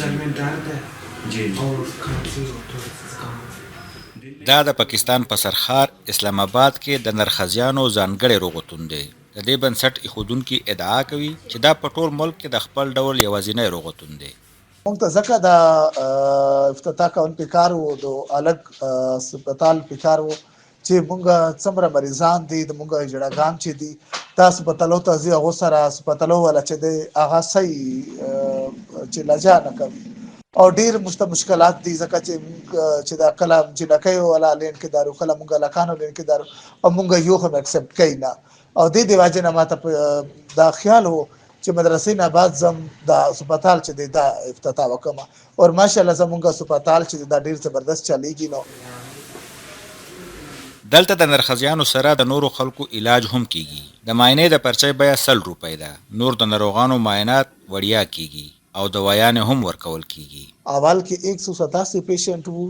सर में दर्द है जी और खांसी और थोड़ी सी जुकाम। دا د پاکستان په سرخار اسلام آباد کې د نرخزیانو ځانګړی روغتون دی. د دې بنسټ ایښودونکي ادعا کوي چې دا په ټول ملک کې د خپل ډول یوازینی روغتون دی. مونږ ته ځکه د افتتاح کول پکار وو د الګ هسپتال پکار وو چې مونږ څومره مریضان دي د مونږ جړاګان چې دي تاسو هسپتالو ته ځي هغه سره هسپتالو ولا چې دی هغه صحیح چې لجا نه کوي او ډیر مشکلات دي ځکه چې چې دا کلام چې لکه ولا لین کې دارو کله مونږ لکانو لین کې دارو او مونږ یو هم اکسپټ کینا او د دې واجب نه ماته دا خیال وو چې مدرسې نه بعد زم د هسپتال چې دا افتتاح وکما او ماشاءالله زمونږ هسپتال چې دا ډیر زبردست چلیږي نو دلته د نرخزیانو سره د نورو خلکو علاج هم کیږي. د معاینې د پرچې بیه 100 روپۍ ده. نور د ناروغانو معاینات وړیا کیږي او دوايانې هم ورکول کیږي. اول کې 187 پیشنټ وو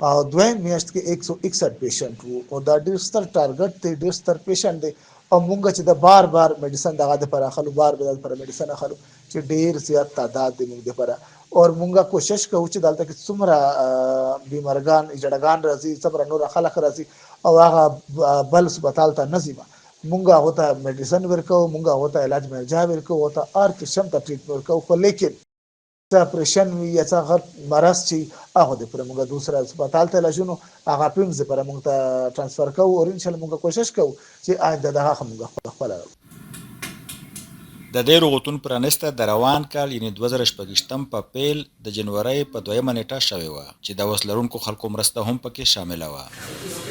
او دویم میاشت کې 161 پیشنټ وو او دا ډیر ستر ټارګټ دی ډیر ستر پیشنټ دی او مونږ چې د بار میډیسن دغه د پر اخلو بار پر میډیسن اخلو چې ډیر زیات تعداد دی مونږ لپاره او مونږه کوشش کوو چې دلته کې څومره بیمارګان جړګان راځي څومره نور خلک راځي او هغه بل هسپتال ته نځي مونږه هوته میډیسن ورکو مونږه هوته علاج مرجع ورکو هوته هر قسم ته ټریټمنټ ورکو خو لیکن اپریشن وی یا څنګه مرض چې هغه د پر موږ دوسرا هسپتال ته لجنو هغه پیمز پر موږ ته ترانسفر کوو او ان شاء الله موږ کوشش کوو چې آینده دغه موږ خپل د دې روغتون پرانسته د روان کال یعنی 2018 په پیل د جنوري په 2 نیټه شوې و چې د وسلرونکو خلکو مرسته هم پکې شامل و.